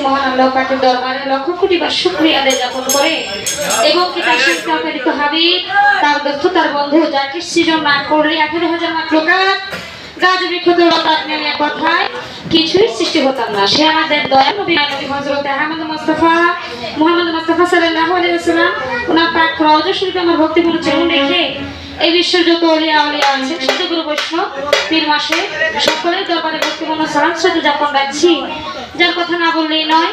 মহান আল্লাহ পাকের দরবারে লক্ষ কোটি বার শুকরিয়া আদায় জ্ঞাপন করে এবং কি তার সাথে প্রেরিত হাবিব তার দোস্ত তার বন্ধু যাকে সৃজন না করলে 18,000 মাখলুকাত গাছ বৃক্ষ লতার নেমে কথায় কিছুই সৃষ্টি হতাম না। সে আমাদের দয়া নবী হযরত আহমদ মুস্তাফা মুহাম্মদ মুস্তাফা সাল্লাল্লাহু আলাইহি ওয়াসাল্লাম ওনার পাক রওজা শরীফে আমার ভক্তিপূর্ণ চরণ রেখে এই বিশ্বের যত ওলিয়া আউলিয়া আছে সদগুরু বৈষ্ণব পীর মাসে সকলের দরবারে ভক্তিপূর্ণ সালাম সাথে যাপন রাখছি। যার কথা না বললেই নয়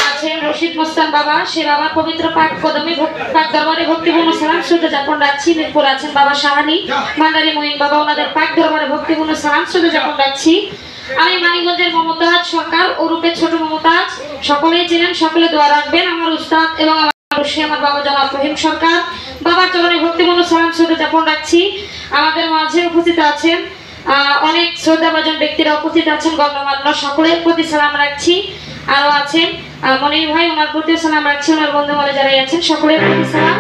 আছেন রশিদ মোস্তান বাবা, সে বাবা পবিত্র পাক কদমে পাক দরবারে ভক্তিপূর্ণ সালাম সাথে যাপন রাখছি। মিরপুর আছেন বাবা শাহালি মান্দারি মঈন বাবা, ওনাদের পাক দরবারে ভক্তিপূর্ণ সালাম সাথে যাপন রাখছি। আমি মানিকগঞ্জের মমতাজ সরকার ওরূপে ছোট মমতাজ, সকলেই চেনেন, সকলে দোয়া রাখবেন। আমার উস্তাদ এবং আমার বাবা জনাব রহিম সরকার, বাবার চরণে ভক্তিপূর্ণ সালাম সাথে যাপন রাখছি। আমাদের মাঝে উপস্থিত আছেন অনেক শ্রদ্ধাভাজন ব্যক্তিরা উপস্থিত আছেন, গণ্যমান্য সকলের প্রতি সালাম রাখছি। আরো আছেন মনির ভাই, ওনার প্রতি সালাম রাখছি। ওনার বন্ধু বলে যারাই আছেন সকলের প্রতি সালাম।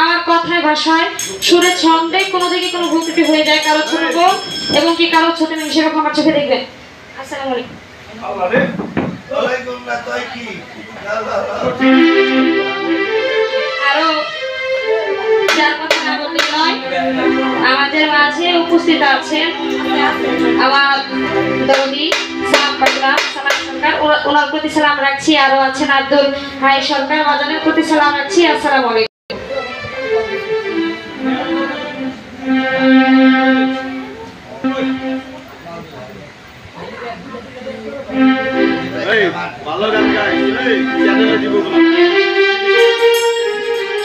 আমার কথায় ভাষায় সুরে ছন্দে কোনো দিকে কোনো ভুল ত্রুটি হয়ে যায়, কারো ছোট বোন এবং কি কারো ছোট মেয়ে সেরকম আমার চোখে দেখবেন। আসসালামু আলাইকুম। আরো যার কথা না বলতে নয় আমাদের মাঝে উপস্থিত আছেন আমার দরদি সালাম পাগলা সালাম সরকার, ওনার প্রতি সালাম রাখছি। আরো আছেন আব্দুল হাই সরকার, বাজানের প্রতি সালাম রাখছি। আসসালামু আলাইকুম।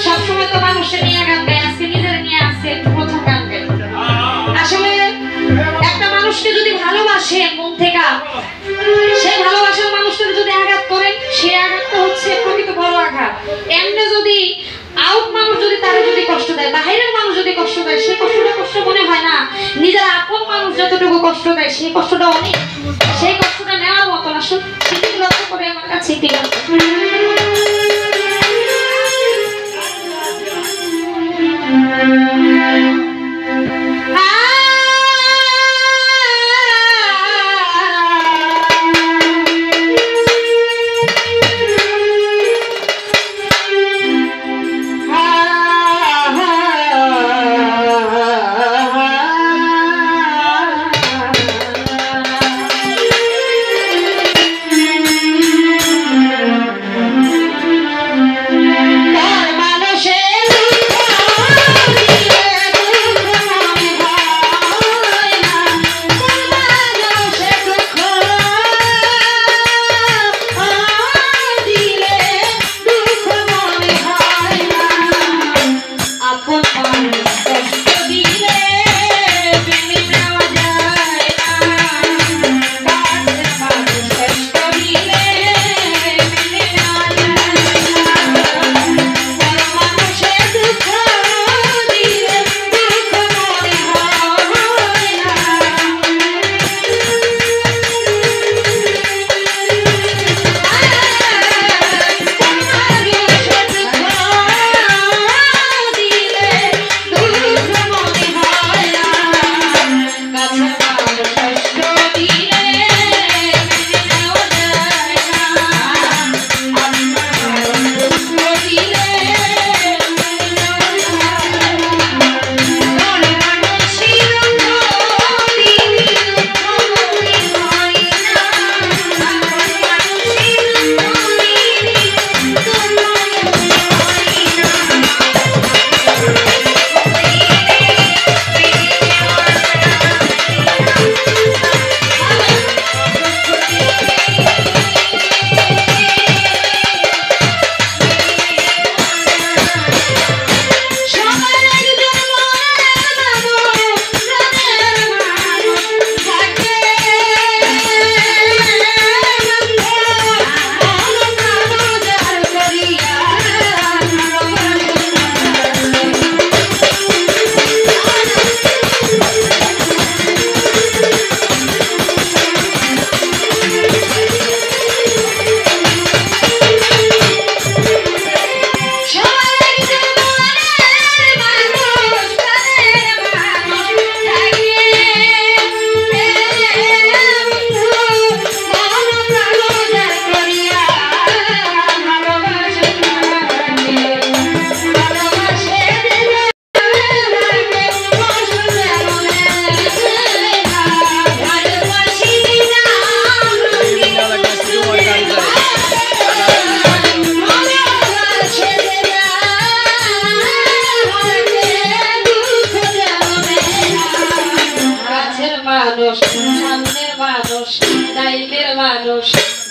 সবসময় তো মানুষের নিয়ে গান গায়, আজকে নিজের নিয়ে আসছে একটু প্রথম গান গাই। আসলে একটা মানুষকে যদি ভালোবাসেন মন থেকে, সেই ভালোবাসার মানুষটাকে যদি আঘাত করেন, সে আঘাতটা হচ্ছে প্রকৃত বড় আঘাত। এমনি যদি আউট মানুষ যদি তারা যদি কষ্ট দেয়, বাহিরের মানুষ যদি কষ্ট দেয়, সেই কষ্টটা কষ্ট মনে হয় না। নিজের আপন মানুষ যতটুকু কষ্ট দেয় সেই কষ্টটা অনেক, সেই কষ্টটা নেওয়ার মতো না। সেটি লক্ষ্য করে আমার কাছে ঠিক আছে।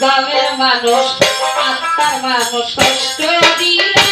গ্রামের মানুষ আত্মার মানুষ কষ্ট দিল